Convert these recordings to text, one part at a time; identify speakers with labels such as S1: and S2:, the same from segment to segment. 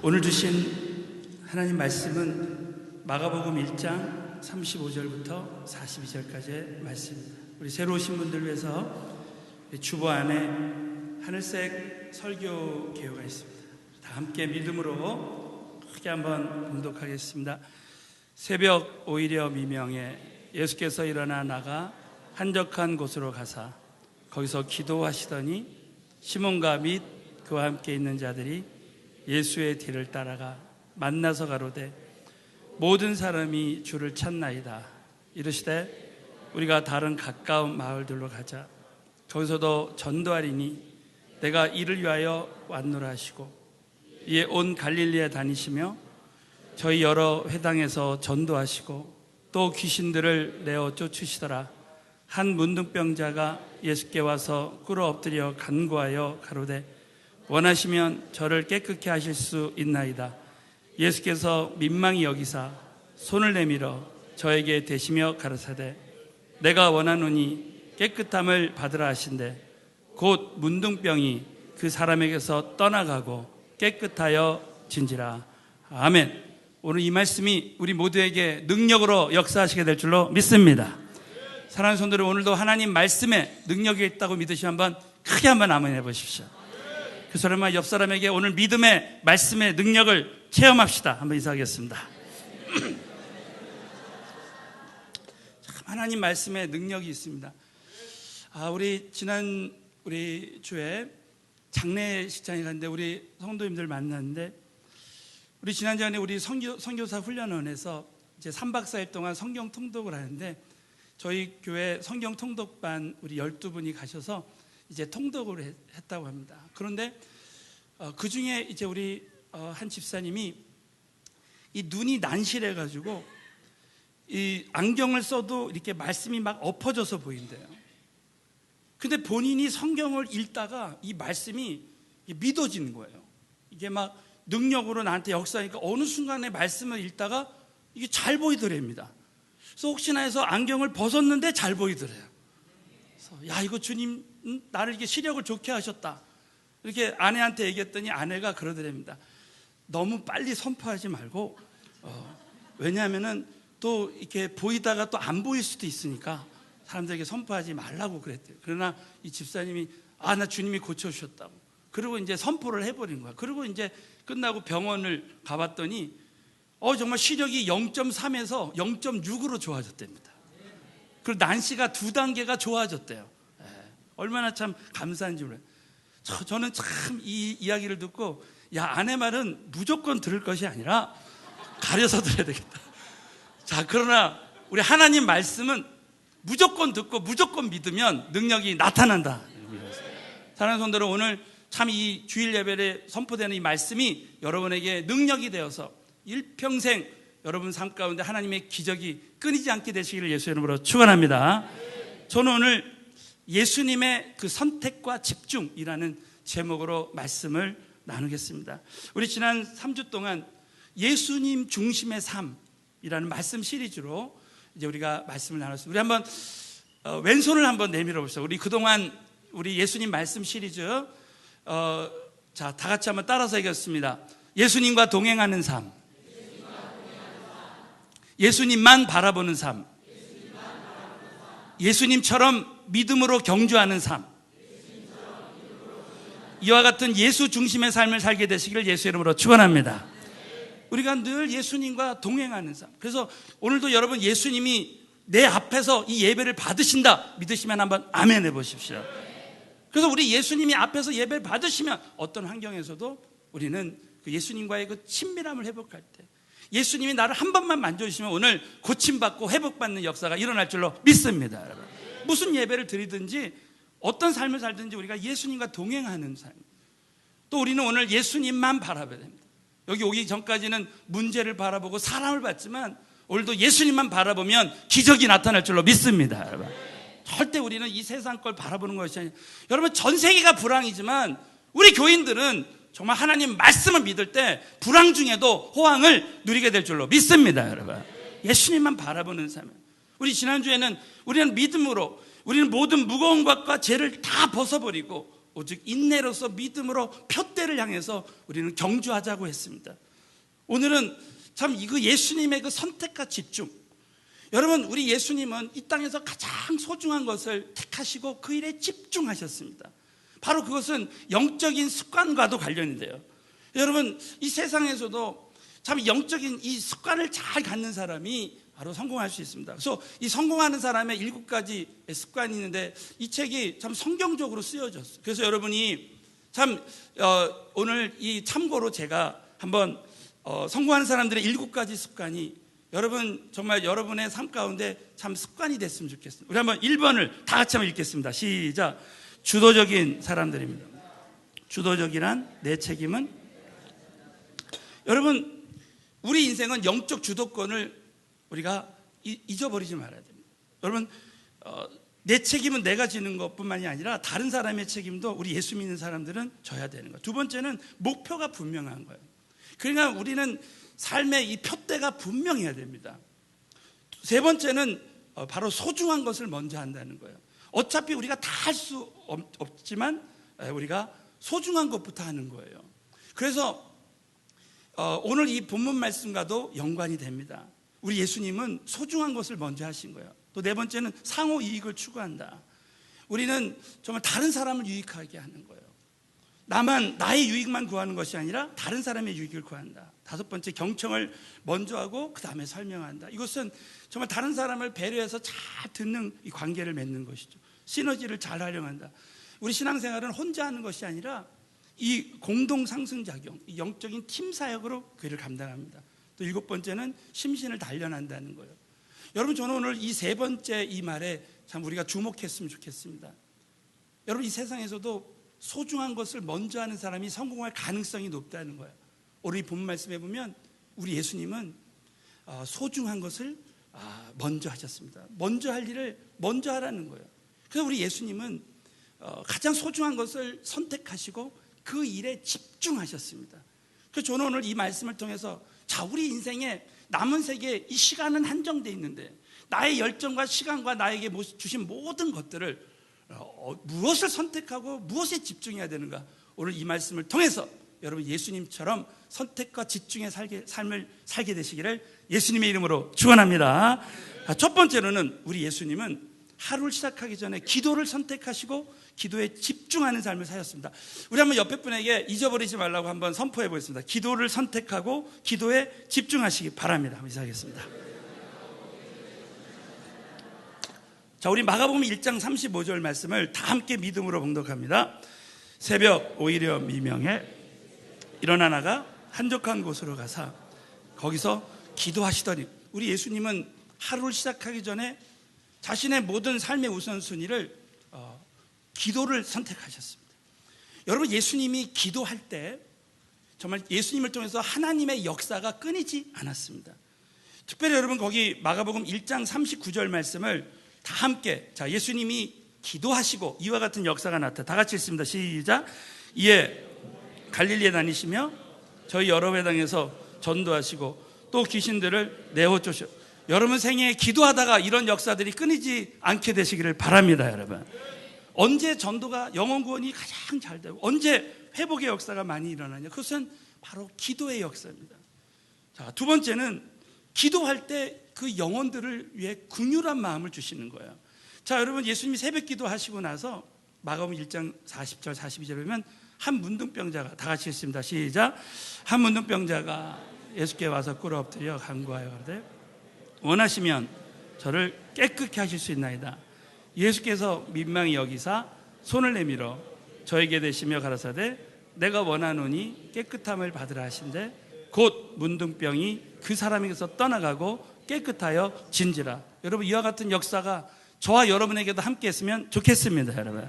S1: 오늘 주신 하나님 말씀은 마가복음 1장 35절부터 42절까지의 말씀입니다. 우리 새로 오신 분들 위해서 주보 안에 하늘색 설교 개요가 있습니다. 다 함께 믿음으로 크게 한번 봉독하겠습니다. 새벽 오히려 미명에 예수께서 일어나 나가 한적한 곳으로 가사 거기서 기도하시더니 시몬과 및 그와 함께 있는 자들이 예수의 뒤를 따라가 만나서 가로되 모든 사람이 주를 찾나이다. 이르시되 우리가 다른 가까운 마을들로 가자. 거기서도 전도하리니 내가 이를 위하여 왔노라 하시고 이에 온 갈릴리에 다니시며 저희 여러 회당에서 전도하시고 또 귀신들을 내어 쫓으시더라. 한 문둥병자가 예수께 와서 꿇어 엎드려 간구하여 가로되 원하시면 저를 깨끗게 하실 수 있나이다. 예수께서 민망히 여기사 손을 내밀어 저에게 대시며 가르사대 내가 원하노니 깨끗함을 받으라 하신대 곧 문둥병이 그 사람에게서 떠나가고 깨끗하여 진지라. 아멘. 오늘 이 말씀이 우리 모두에게 능력으로 역사하시게 될 줄로 믿습니다. 사랑하는 성도들, 오늘도 하나님 말씀에 능력이 있다고 믿으시면 한번 크게 한번 아멘 해보십시오. 그 사람과 옆 사람에게 오늘 믿음의 말씀의 능력을 체험합시다. 한번 인사하겠습니다. 참 하나님 말씀에 능력이 있습니다. 우리 주에 장례식장에 갔는데 우리 성도님들 만났는데 우리 지난주에 우리 선교사 훈련원에서 이제 3박 4일 동안 성경 통독을 하는데 저희 교회 성경 통독반 우리 12분이 가셔서 이제 통독을 했다고 합니다. 그런데 그 중에 이제 우리 한 집사님이 이 눈이 난실해가지고 이 안경을 써도 이렇게 말씀이 막 엎어져서 보인대요. 근데 본인이 성경을 읽다가 이 말씀이 믿어지는 거예요. 이게 막 능력으로 나한테 역사하니까 어느 순간에 말씀을 읽다가 이게 잘 보이더랍니다. 그래서 혹시나 해서 안경을 벗었는데 잘 보이더래요. 그래서 야, 이거 주님 나를 이렇게 시력을 좋게 하셨다. 이렇게 아내한테 얘기했더니 아내가 그러더랍니다. 너무 빨리 선포하지 말고 왜냐하면은 또 이렇게 보이다가 또 안 보일 수도 있으니까 사람들에게 선포하지 말라고 그랬대요. 그러나 이 집사님이 나 주님이 고쳐주셨다고. 그리고 이제 선포를 해버린 거야. 그리고 이제 끝나고 병원을 가봤더니 정말 시력이 0.3에서 0.6으로 좋아졌답니다. 그리고 난시가 2단계가 좋아졌대요. 얼마나 참 감사한지 몰라요. 저는 참 이 이야기를 듣고 아내 말은 무조건 들을 것이 아니라 가려서 들어야 되겠다. 자, 그러나 우리 하나님 말씀은 무조건 듣고 무조건 믿으면 능력이 나타난다. 사랑하는 성도들, 오늘 참 이 주일 예배에 선포되는 이 말씀이 여러분에게 능력이 되어서 일평생 여러분 삶 가운데 하나님의 기적이 끊이지 않게 되시기를 예수의 이름으로 축원합니다. 저는 오늘 예수님의 그 선택과 집중이라는 제목으로 말씀을 나누겠습니다. 우리 지난 3주 동안 예수님 중심의 삶이라는 말씀 시리즈로 이제 우리가 말씀을 나눴습니다. 우리 한번 왼손을 한번 내밀어 봅시다. 우리 그동안 우리 예수님 말씀 시리즈 자, 다 같이 한번 따라서 얘기했습니다. 예수님과 동행하는 삶, 예수님만 바라보는 삶, 예수님처럼 믿음으로 경주하는 삶, 이와 같은 예수 중심의 삶을 살게 되시기를 예수의 이름으로 축원합니다. 우리가 늘 예수님과 동행하는 삶. 그래서 오늘도 여러분 예수님이 내 앞에서 이 예배를 받으신다 믿으시면 한번 아멘 해보십시오. 그래서 우리 예수님이 앞에서 예배를 받으시면 어떤 환경에서도 우리는 그 예수님과의 그 친밀함을 회복할 때 예수님이 나를 한 번만 만져주시면 오늘 고침받고 회복받는 역사가 일어날 줄로 믿습니다. 여러분. 무슨 예배를 드리든지 어떤 삶을 살든지 우리가 예수님과 동행하는 삶. 또 우리는 오늘 예수님만 바라봐야 됩니다. 여기 오기 전까지는 문제를 바라보고 사람을 봤지만 오늘도 예수님만 바라보면 기적이 나타날 줄로 믿습니다. 여러분. 절대 우리는 이 세상 걸 바라보는 것이 아니에요. 여러분, 전 세계가 불황이지만 우리 교인들은 정말 하나님 말씀을 믿을 때 불황 중에도 호황을 누리게 될 줄로 믿습니다. 여러분, 예수님만 바라보는 삶. 우리 지난주에는 우리는 믿음으로 우리는 모든 무거운 것과 죄를 다 벗어버리고 오직 인내로서 믿음으로 표대를 향해서 우리는 경주하자고 했습니다. 오늘은 참 이거 예수님의 그 선택과 집중. 여러분, 우리 예수님은 이 땅에서 가장 소중한 것을 택하시고 그 일에 집중하셨습니다. 바로 그것은 영적인 습관과도 관련이 돼요. 여러분, 이 세상에서도 참 영적인 이 습관을 잘 갖는 사람이 바로 성공할 수 있습니다. 그래서 이 성공하는 사람의 7가지 습관이 있는데 이 책이 참 성경적으로 쓰여졌어요. 그래서 여러분이 참 오늘 이 참고로 제가 한번 성공하는 사람들의 7가지 습관이 여러분 정말 여러분의 삶 가운데 참 습관이 됐으면 좋겠습니다. 우리 한번 1번을 다 같이 한번 읽겠습니다. 시작. 주도적인 사람들입니다. 주도적이란 내 책임은, 여러분 우리 인생은 영적 주도권을 우리가 잊어버리지 말아야 됩니다. 여러분 내 책임은 내가 지는 것뿐만이 아니라 다른 사람의 책임도 우리 예수 믿는 사람들은 져야 되는 거예요. 두 번째는 목표가 분명한 거예요. 그러니까 우리는 삶의 이 표대가 분명해야 됩니다. 세 번째는 바로 소중한 것을 먼저 한다는 거예요. 어차피 우리가 다 할 수 없지만 우리가 소중한 것부터 하는 거예요. 그래서 오늘 이 본문 말씀과도 연관이 됩니다. 우리 예수님은 소중한 것을 먼저 하신 거예요. 또 네 번째는 상호 이익을 추구한다. 우리는 정말 다른 사람을 유익하게 하는 거예요. 나의 유익만 구하는 것이 아니라 다른 사람의 유익을 구한다. 다섯 번째, 경청을 먼저 하고 그 다음에 설명한다. 이것은 정말 다른 사람을 배려해서 잘 듣는 이 관계를 맺는 것이죠. 시너지를 잘 활용한다. 우리 신앙생활은 혼자 하는 것이 아니라 이 공동 상승작용, 이 영적인 팀 사역으로 그 일을 감당합니다. 또 7번째는 심신을 단련한다는 거예요. 여러분, 저는 오늘 이 세 번째 이 말에 참 우리가 주목했으면 좋겠습니다. 여러분, 이 세상에서도 소중한 것을 먼저 하는 사람이 성공할 가능성이 높다는 거예요. 오늘 이 본문 말씀해 보면 우리 예수님은 소중한 것을 먼저 하셨습니다. 먼저 할 일을 먼저 하라는 거예요. 그래서 우리 예수님은 가장 소중한 것을 선택하시고 그 일에 집중하셨습니다. 그래서 저는 오늘 이 말씀을 통해서 우리 인생에 남은 세계 이 시간은 한정되어 있는데 나의 열정과 시간과 나에게 주신 모든 것들을 무엇을 선택하고 무엇에 집중해야 되는가, 오늘 이 말씀을 통해서 여러분 예수님처럼 선택과 집중의 삶을 살게 되시기를 예수님의 이름으로 축원합니다. 첫 번째로는 우리 예수님은 하루를 시작하기 전에 기도를 선택하시고 기도에 집중하는 삶을 사셨습니다. 우리 한번 옆에 분에게 잊어버리지 말라고 한번 선포해 보겠습니다. 기도를 선택하고 기도에 집중하시기 바랍니다. 한번 시작하겠습니다. 자, 우리 마가복음 1장 35절 말씀을 다 함께 믿음으로 봉독합니다. 새벽 오히려 미명에 일어나 나가 한적한 곳으로 가사 거기서 기도하시더니, 우리 예수님은 하루를 시작하기 전에 자신의 모든 삶의 우선순위를 기도를 선택하셨습니다. 여러분, 예수님이 기도할 때 정말 예수님을 통해서 하나님의 역사가 끊이지 않았습니다. 특별히 여러분 거기 마가복음 1장 39절 말씀을 다 함께, 예수님이 기도하시고 이와 같은 역사가 나타, 다 같이 읽습니다. 시작. 이에 갈릴리에 다니시며 저희 여러 회당에서 전도하시고 또 귀신들을 내어 쫓으. 여러분 생애에 기도하다가 이런 역사들이 끊이지 않게 되시기를 바랍니다. 여러분, 언제 전도가 영혼 구원이 가장 잘 되고 언제 회복의 역사가 많이 일어나냐, 그것은 바로 기도의 역사입니다. 자, 두 번째는 기도할 때 그 영혼들을 위해 긍휼한 마음을 주시는 거예요. 자, 여러분, 예수님이 새벽 기도하시고 나서 마가복음 1장 40절 42절에 보면 한 문둥병자가, 다 같이 읽습니다. 시작. 한 문둥병자가 예수께 와서 꿇어 엎드려 간구하여 가로되 원하시면 저를 깨끗게 하실 수 있나이다. 예수께서 민망히 여기사 손을 내밀어 저에게 대시며 가라사대 내가 원하노니 깨끗함을 받으라 하신대 곧 문둥병이 그 사람에게서 떠나가고 깨끗하여 진지라. 여러분, 이와 같은 역사가 저와 여러분에게도 함께 했으면 좋겠습니다. 여러분,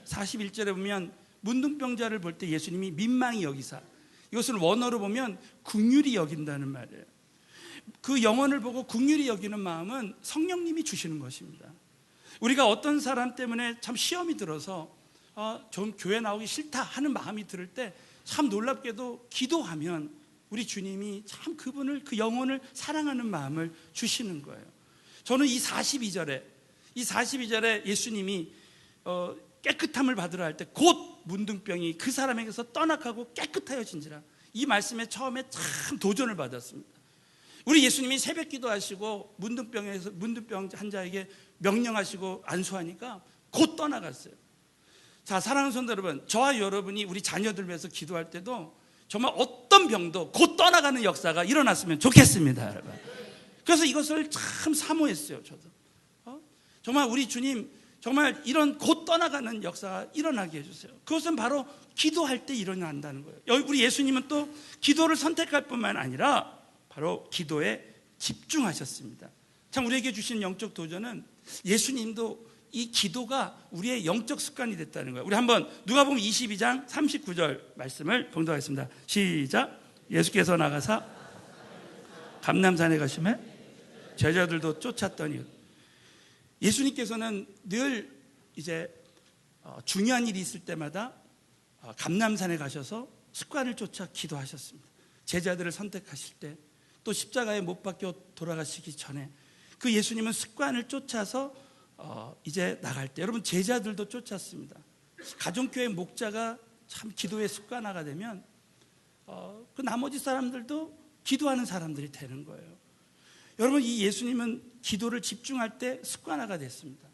S1: 41절에 보면 문둥병자를 볼 때 예수님이 민망히 여기사, 이것을 원어로 보면 긍휼히 여긴다는 말이에요. 그 영혼을 보고 긍휼히 여기는 마음은 성령님이 주시는 것입니다. 우리가 어떤 사람 때문에 참 시험이 들어서 좀 교회 나오기 싫다 하는 마음이 들을 때 참 놀랍게도 기도하면 우리 주님이 참 그분을, 그 영혼을 사랑하는 마음을 주시는 거예요. 저는 이 42절에 예수님이 깨끗함을 받으라 할 때 곧 문둥병이 그 사람에게서 떠나가고 깨끗하여진지라. 이 말씀에 처음에 참 도전을 받았습니다. 우리 예수님이 새벽 기도하시고 문둥병 환자에게 명령하시고 안수하니까 곧 떠나갔어요. 자, 사랑하는 성도 여러분, 저와 여러분이 우리 자녀들 위해서 기도할 때도 정말 어떤 병도 곧 떠나가는 역사가 일어났으면 좋겠습니다, 여러분. 그래서 이것을 참 사모했어요, 저도. 정말 우리 주님, 정말 이런 곧 떠나가는 역사가 일어나게 해주세요. 그것은 바로 기도할 때 일어난다는 거예요. 우리 예수님은 또 기도를 선택할 뿐만 아니라 바로 기도에 집중하셨습니다. 참 우리에게 주신 영적 도전은 예수님도 이 기도가 우리의 영적 습관이 됐다는 거예요. 우리 한번 누가복음 22장 39절 말씀을 봉독하겠습니다. 시작. 예수께서 나가사 감람산에 가시매 제자들도 쫓았더니. 예수님께서는 늘 이제 중요한 일이 있을 때마다 감람산에 가셔서 습관을 쫓아 기도하셨습니다. 제자들을 선택하실 때, 또 십자가에 못 박혀 돌아가시기 전에 그 예수님은 습관을 쫓아서 이제 나갈 때, 여러분 제자들도 쫓았습니다. 가정교회 목자가 참 기도의 습관화가 되면 그 나머지 사람들도 기도하는 사람들이 되는 거예요. 여러분, 이 예수님은 기도를 집중할 때 습관화가 됐습니다.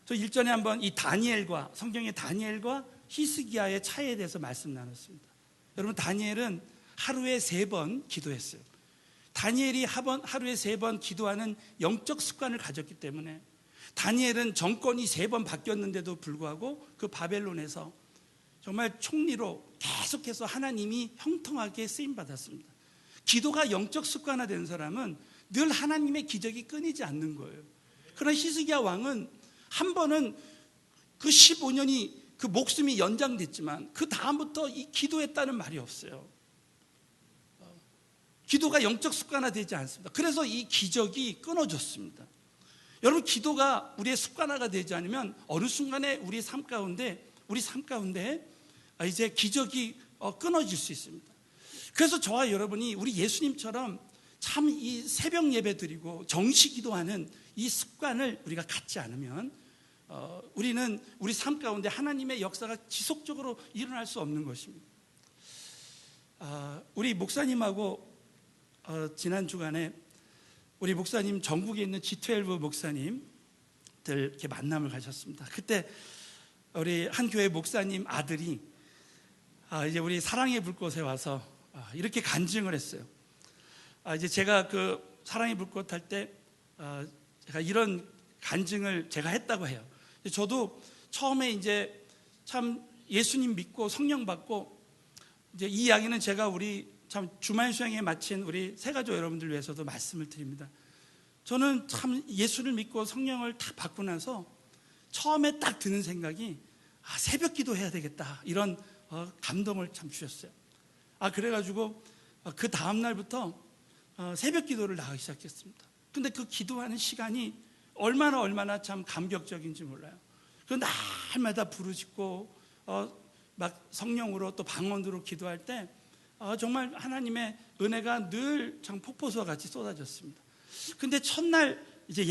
S1: 저 일전에 한번 이 다니엘과, 성경의 다니엘과 히스기야의 차이에 대해서 말씀 나눴습니다. 여러분, 다니엘은 하루에 3번 기도했어요. 다니엘이 하루에 3번 기도하는 영적 습관을 가졌기 때문에 다니엘은 정권이 3번 바뀌었는데도 불구하고 그 바벨론에서 정말 총리로 계속해서 하나님이 형통하게 쓰임받았습니다. 기도가 영적 습관화된 사람은 늘 하나님의 기적이 끊이지 않는 거예요. 그러나 히스기야 왕은 한 번은 그 15년이 그 목숨이 연장됐지만 그 다음부터 이 기도했다는 말이 없어요. 기도가 영적 습관화되지 않습니다. 그래서 이 기적이 끊어졌습니다. 여러분, 기도가 우리의 습관화가 되지 않으면 어느 순간에 우리 삶 가운데 이제 기적이 끊어질 수 있습니다. 그래서 저와 여러분이 우리 예수님처럼 참 이 새벽 예배 드리고 정시 기도하는 이 습관을 우리가 갖지 않으면 우리는 우리 삶 가운데 하나님의 역사가 지속적으로 일어날 수 없는 것입니다. 우리 목사님하고 지난 주간에 우리 목사님, 전국에 있는 G12 목사님들 이렇게 만남을 가셨습니다. 그때 우리 한 교회 목사님 아들이 이제 우리 사랑의 불꽃에 와서 이렇게 간증을 했어요. 이제 제가 그 사랑의 불꽃 할 때 제가 이런 간증을 제가 했다고 해요. 저도 처음에 이제 참 예수님 믿고 성령 받고, 이제 이 이야기는 제가 우리 참 주말 수양에 마친 우리 새가족 여러분들 위해서도 말씀을 드립니다. 저는 참 예수를 믿고 성령을 다 받고 나서 처음에 딱 드는 생각이 새벽 기도해야 되겠다, 이런 감동을 참 주셨어요. 그래가지고 그 다음 날부터 새벽 기도를 나가기 시작했습니다. 근데 그 기도하는 시간이 얼마나 참 감격적인지 몰라요. 그 날마다 부르짖고 막 성령으로 또 방언으로 기도할 때 정말 하나님의 은혜가 늘 참 폭포수와 같이 쏟아졌습니다. 근데 첫날 이제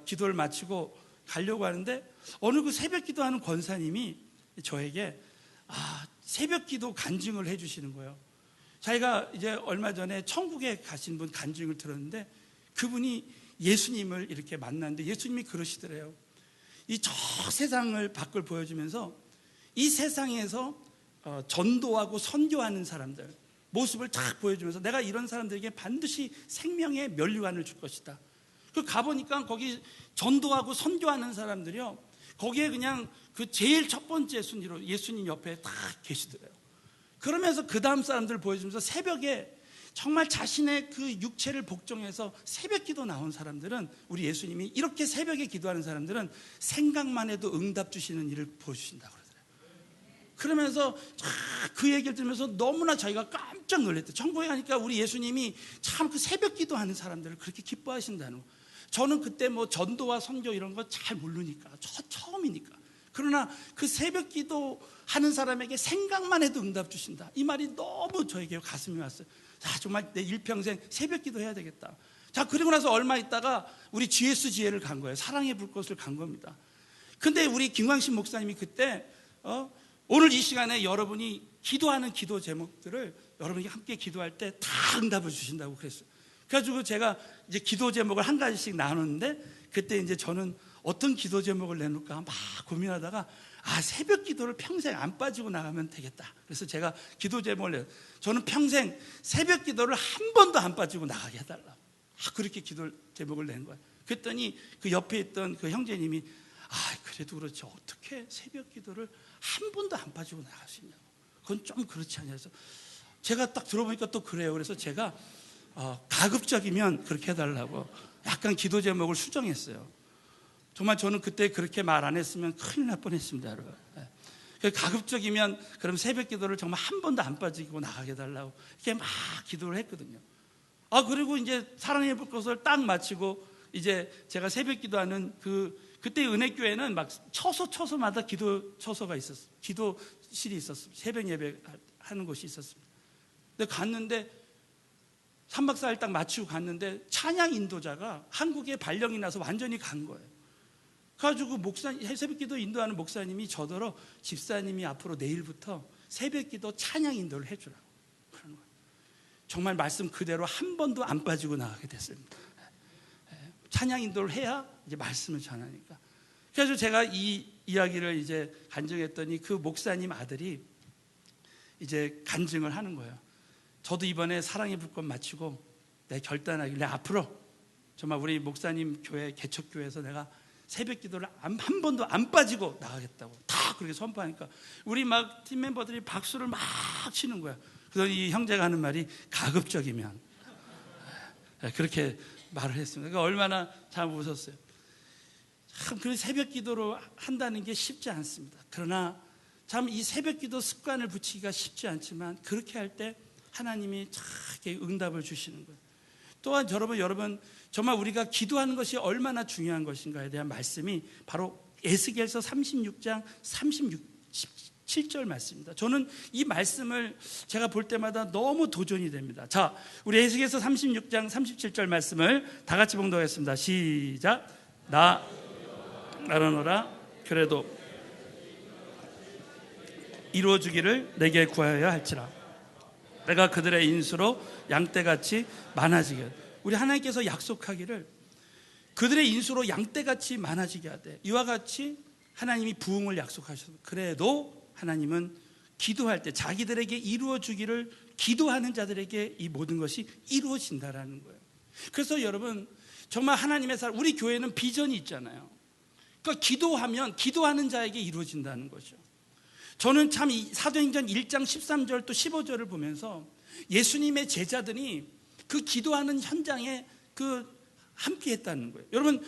S1: 기도를 마치고 가려고 하는데 어느 그 새벽 기도하는 권사님이 저에게 새벽 기도 간증을 해주시는 거예요. 자기가 이제 얼마 전에 천국에 가신 분 간증을 들었는데 그분이 예수님을 이렇게 만났는데 예수님이 그러시더래요. 이 저 세상을 밖을 보여주면서 이 세상에서 전도하고 선교하는 사람들 모습을 쫙 보여주면서 내가 이런 사람들에게 반드시 생명의 면류관을 줄 것이다. 그 가보니까 거기 전도하고 선교하는 사람들이요, 거기에 그냥 그 제일 첫 번째 순위로 예수님 옆에 딱 계시더래요. 그러면서 그 다음 사람들을 보여주면서 새벽에 정말 자신의 그 육체를 복종해서 새벽 기도 나온 사람들은, 우리 예수님이 이렇게 새벽에 기도하는 사람들은 생각만 해도 응답 주시는 일을 보여주신다고 그러더래요. 그러면서 그 얘기를 들으면서 너무나 자기가 깜짝 놀랐대요. 천국에 가니까 우리 예수님이 참 그 새벽 기도하는 사람들을 그렇게 기뻐하신다는 거. 저는 그때 뭐 전도와 선교 이런 거 잘 모르니까, 처음이니까. 그러나 그 새벽 기도하는 사람에게 생각만 해도 응답 주신다, 이 말이 너무 저에게 가슴이 왔어요. 정말 내 일평생 새벽 기도해야 되겠다. 그리고 나서 얼마 있다가 우리 GSGA를 간 거예요. 사랑의 불꽃을 간 겁니다. 근데 우리 김광신 목사님이 그때 오늘 이 시간에 여러분이 기도하는 기도 제목들을 여러분이 함께 기도할 때 다 응답을 주신다고 그랬어요. 그래가지고 제가 이제 기도 제목을 한 가지씩 나누는데, 그때 이제 저는 어떤 기도 제목을 내놓을까 막 고민하다가 새벽 기도를 평생 안 빠지고 나가면 되겠다. 그래서 제가 기도 제목을 내요. 저는 평생 새벽 기도를 한 번도 안 빠지고 나가게 해달라고. 그렇게 기도 제목을 낸 거예요. 그랬더니 그 옆에 있던 그 형제님이 그래도 그렇지 어떻게 새벽 기도를 한 번도 안 빠지고 나갈 수 있냐고. 그건 좀 그렇지 않냐 해서 제가 딱 들어보니까 또 그래요. 그래서 제가 가급적이면 그렇게 해달라고 약간 기도 제목을 수정했어요. 정말 저는 그때 그렇게 말 안 했으면 큰일 날 뻔했습니다, 여러분. 가급적이면 그럼 새벽 기도를 정말 한 번도 안 빠지고 나가게 해달라고 이렇게 막 기도를 했거든요. 그리고 이제 사랑의 불꽃을 딱 마치고 이제 제가 새벽 기도하는 그때 은혜교회는 막 처소마다 기도 처소가 있었어요. 기도실이 있었어요. 새벽 예배 하는 곳이 있었습니다. 근데 갔는데 3박 4일 딱 마치고 갔는데 찬양 인도자가 한국에 발령이 나서 완전히 간 거예요. 그래가지고 새벽 기도 인도하는 목사님이 저더러 집사님이 앞으로 내일부터 새벽 기도 찬양 인도를 해주라고 그러는 거예요. 정말 말씀 그대로 한 번도 안 빠지고 나가게 됐습니다. 찬양 인도를 해야 이제 말씀을 전하니까. 그래서 제가 이 이야기를 이제 간증했더니 그 목사님 아들이 이제 간증을 하는 거예요. 저도 이번에 사랑의 불꽃 마치고 내 결단하길래 앞으로 정말 우리 목사님 교회 개척교회에서 내가 새벽 기도를 한 번도 안 빠지고 나가겠다고 다 그렇게 선포하니까 우리 막 팀 멤버들이 박수를 막 치는 거야. 그래서 이 형제가 하는 말이 가급적이면 그렇게 말을 했습니다. 그러니까 얼마나 참 웃었어요. 참 그 새벽 기도로 한다는 게 쉽지 않습니다. 그러나 참 이 새벽 기도 습관을 붙이기가 쉽지 않지만 그렇게 할 때 하나님이 참 응답을 주시는 거예요. 또한 여러분 정말 우리가 기도하는 것이 얼마나 중요한 것인가에 대한 말씀이 바로 에스겔서 36장 37절 말씀입니다. 저는 이 말씀을 제가 볼 때마다 너무 도전이 됩니다. 자, 우리 에스겔서 36장 37절 말씀을 다 같이 봉독하겠습니다. 시작. 나르노라 그래도 이루어주기를 내게 구하여야 할지라. 내가 그들의 인수로 양떼같이 많아지게. 우리 하나님께서 약속하기를 그들의 인수로 양떼같이 많아지게 하되 이와 같이 하나님이 부흥을 약속하셔서 그래도 하나님은 기도할 때 자기들에게 이루어주기를 기도하는 자들에게 이 모든 것이 이루어진다라는 거예요. 그래서 여러분 정말 하나님의 사람, 우리 교회는 비전이 있잖아요. 그러니까 기도하면 기도하는 자에게 이루어진다는 거죠. 저는 참 이 사도행전 1장 13절 또 15절을 보면서 예수님의 제자들이 그 기도하는 현장에 함께 했다는 거예요. 여러분,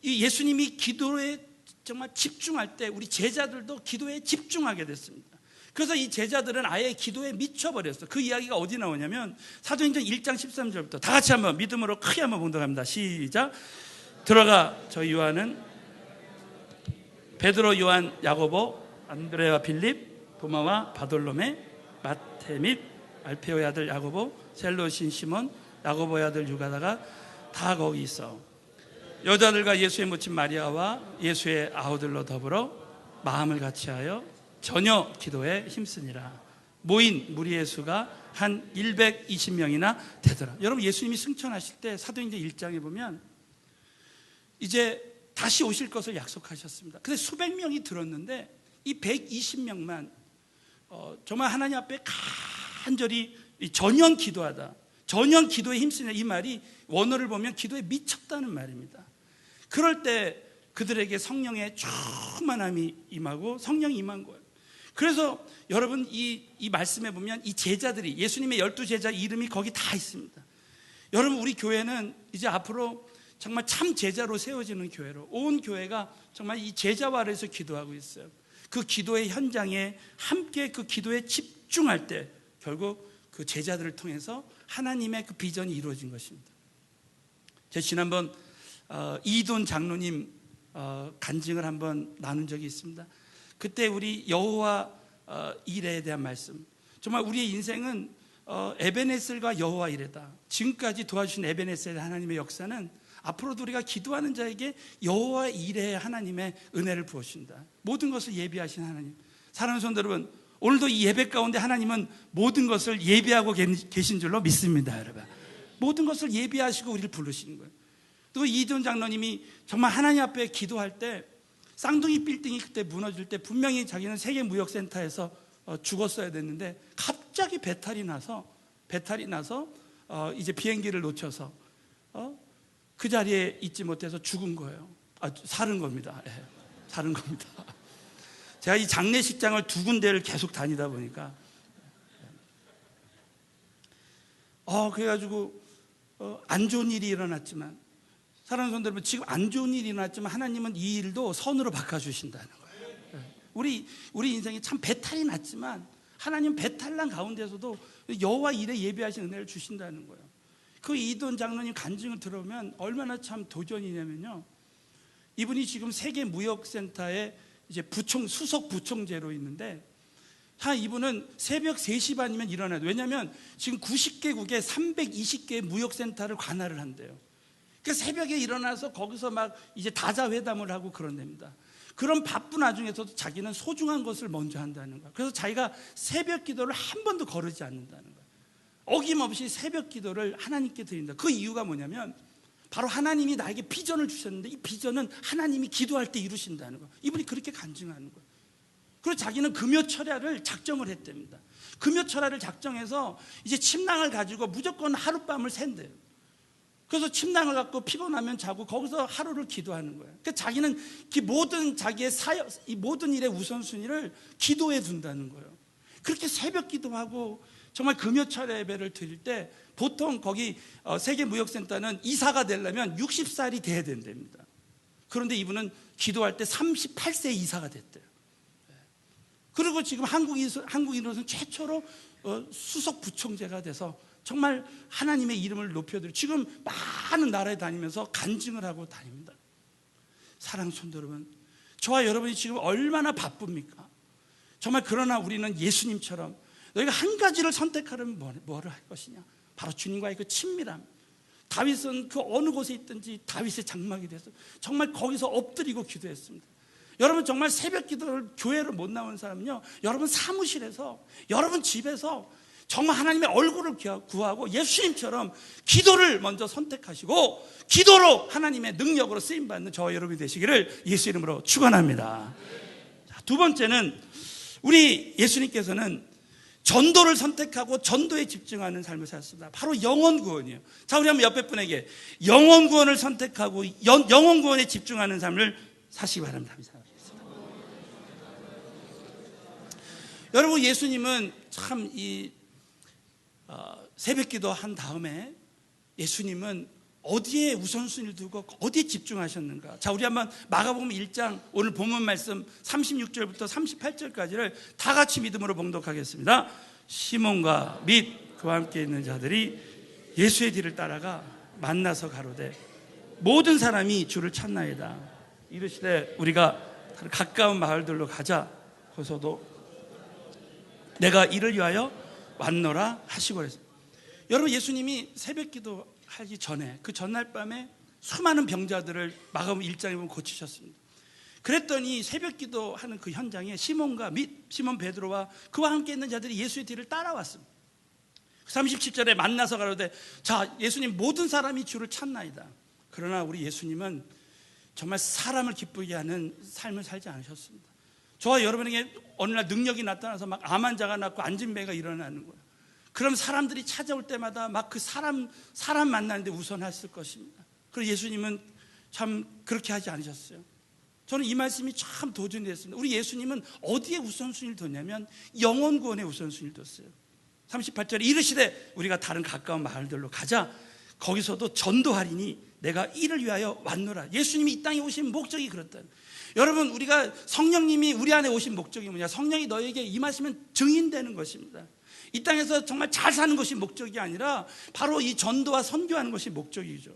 S1: 이 예수님이 기도에 정말 집중할 때 우리 제자들도 기도에 집중하게 됐습니다. 그래서 이 제자들은 아예 기도에 미쳐버렸어요. 그 이야기가 어디 나오냐면 사도행전 1장 13절부터 다 같이 한번 믿음으로 크게 한번 봉독합니다. 시작. 들어가 저희 요한은 베드로, 요한, 야고보, 안드레와 빌립, 도마와 바돌로메, 마테 및 알페오의 아들 야고보, 셀로신 시몬, 야고보의 아들 유다가 다 거기 있어. 여자들과 예수의 모친 마리아와 예수의 아우들로 더불어 마음을 같이하여 전혀 기도에 힘쓰니라. 모인 무리의 수가 한 120명이나 되더라. 여러분, 예수님이 승천하실 때 사도행전 1장에 보면 이제 다시 오실 것을 약속하셨습니다. 근데 수백 명이 들었는데 이 120명만 정말 하나님 앞에 간절히 전형 기도하다, 전형 기도에 힘쓰냐, 이 말이 원어를 보면 기도에 미쳤다는 말입니다. 그럴 때 그들에게 성령의 충만함이 임하고 성령이 임한 거예요. 그래서 여러분 이 말씀에 보면 이 제자들이, 예수님의 12제자 이름이 거기 다 있습니다. 여러분, 우리 교회는 이제 앞으로 정말 참 제자로 세워지는 교회로, 온 교회가 정말 이 제자와 아래서 기도하고 있어요. 그 기도의 현장에 함께 그 기도에 집중할 때 결국 그 제자들을 통해서 하나님의 그 비전이 이루어진 것입니다. 제가 지난번 이돈 장로님 간증을 한번 나눈 적이 있습니다. 그때 우리 여호와 이레에 대한 말씀, 정말 우리의 인생은 에베네셀과 여호와 이레다. 지금까지 도와주신 에베네셀 하나님의 역사는 앞으로도 우리가 기도하는 자에게 여호와 이레의 하나님의 은혜를 부어주신다. 모든 것을 예비하신 하나님. 사랑하는 성도 여러분, 오늘도 이 예배 가운데 하나님은 모든 것을 예비하고 계신 줄로 믿습니다. 여러분, 모든 것을 예비하시고 우리를 부르시는 거예요. 또 이돈 장로님이 정말 하나님 앞에 기도할 때 쌍둥이 빌딩이 그때 무너질 때 분명히 자기는 세계무역센터에서 죽었어야 됐는데 갑자기 배탈이 나서 이제 비행기를 놓쳐서 그 자리에 있지 못해서 죽은 거예요. 사는 겁니다. 예, 사는 겁니다. 제가 이 장례식장을 두 군데를 계속 다니다 보니까 그래가지고 안 좋은 일이 일어났지만, 사랑하는 성도 여러분, 지금 안 좋은 일이 일어났지만 하나님은 이 일도 선으로 바꿔주신다는 거예요. 우리 인생이 참 배탈이 났지만 하나님 배탈난 가운데서도 여호와 일에 예비하신 은혜를 주신다는 거예요. 그 이돈 장로님 간증을 들어보면 얼마나 참 도전이냐면요, 이분이 지금 세계무역센터에 이제 수석 부총재로 있는데, 이분은 새벽 3시 반이면 일어나요. 왜냐하면 지금 90개국에 320개의 무역센터를 관할을 한대요. 그러니까 새벽에 일어나서 거기서 막 이제 다자회담을 하고 그런답니다. 그런 바쁜 와중에서도 자기는 소중한 것을 먼저 한다는 거예요. 그래서 자기가 새벽 기도를 한 번도 거르지 않는다는 거예요. 어김없이 새벽 기도를 하나님께 드린다. 그 이유가 뭐냐면 바로 하나님이 나에게 비전을 주셨는데 이 비전은 하나님이 기도할 때 이루신다는 거예요. 이분이 그렇게 간증하는 거예요. 그리고 자기는 금요철야를 작정을 했답니다. 금요철야를 작정해서 이제 침낭을 가지고 무조건 하룻밤을 샌대요. 그래서 침낭을 갖고 피곤하면 자고 거기서 하루를 기도하는 거예요. 그러니까 자기는 모든 자기의 이 모든 일의 우선순위를 기도에 둔다는 거예요. 그렇게 새벽 기도하고 정말 금요철야 예배를 드릴 때 보통 거기 세계무역센터는 이사가 되려면 60살이 돼야 된답니다. 그런데 이분은 기도할 때 38세 이사가 됐대요. 그리고 지금 한국인으로서는 최초로 수석 부총재가 돼서 정말 하나님의 이름을 높여드리고 지금 많은 나라에 다니면서 간증을 하고 다닙니다. 사랑하는 성도 여러분, 저와 여러분이 지금 얼마나 바쁩니까? 정말 그러나 우리는 예수님처럼 너희가 한 가지를 선택하려면 뭐를 할 것이냐? 바로 주님과의 그 친밀함. 다윗은 그 어느 곳에 있든지 다윗의 장막이 돼서 정말 거기서 엎드리고 기도했습니다. 여러분 정말 새벽 기도를 교회를 못 나온 사람은요, 여러분 사무실에서 여러분 집에서 정말 하나님의 얼굴을 구하고 예수님처럼 기도를 먼저 선택하시고 기도로 하나님의 능력으로 쓰임받는 저와 여러분이 되시기를 예수 이름으로 축원합니다. 두 번째는 우리 예수님께서는 전도를 선택하고 전도에 집중하는 삶을 사셨습니다. 바로 영혼 구원이에요. 자, 우리 한번 옆에 분에게 영혼 구원을 선택하고 영혼 구원에 집중하는 삶을 사시기 바랍니다. 여러분, 예수님은 참 새벽 기도 한 다음에 예수님은 어디에 우선순위를 두고 어디에 집중하셨는가? 자, 우리 한번 마가복음 1장 오늘 본문 말씀 36절부터 38절까지를 다 같이 믿음으로 봉독하겠습니다. 시몬과 및 그와 함께 있는 자들이 예수의 뒤를 따라가 만나서 가로되 모든 사람이 주를 찾나이다. 이르시되 우리가 가까운 마을들로 가자. 거기서도 내가 이를 위하여 왔노라 하시고 그랬어요. 여러분, 예수님이 새벽 기도하기 전에 그 전날 밤에 수많은 병자들을 마가복음 1장에 보면 고치셨습니다. 그랬더니 새벽 기도하는 그 현장에 시몬과 및 시몬 베드로와 그와 함께 있는 자들이 예수의 뒤를 따라왔습니다. 37절에 만나서 가로되 자, 예수님 모든 사람이 주를 찾나이다. 그러나 우리 예수님은 정말 사람을 기쁘게 하는 삶을 살지 않으셨습니다. 저와 여러분에게 어느 날 능력이 나타나서 막 암 환자가 낫고 안진배가 일어나는 거예요. 그럼 사람들이 찾아올 때마다 막 그 사람 만나는데 우선했을 것입니다. 그리고 예수님은 참 그렇게 하지 않으셨어요. 저는 이 말씀이 참 도전이 됐습니다. 우리 예수님은 어디에 우선순위를 뒀냐면 영혼 구원에 우선순위를 뒀어요. 38절에 이르시되 우리가 다른 가까운 마을들로 가자. 거기서도 전도하리니 내가 이를 위하여 왔노라. 예수님이 이 땅에 오신 목적이 그렇다. 여러분, 우리가 성령님이 우리 안에 오신 목적이 뭐냐? 성령이 너에게 임하시면 증인되는 것입니다. 이 땅에서 정말 잘 사는 것이 목적이 아니라 바로 이 전도와 선교하는 것이 목적이죠.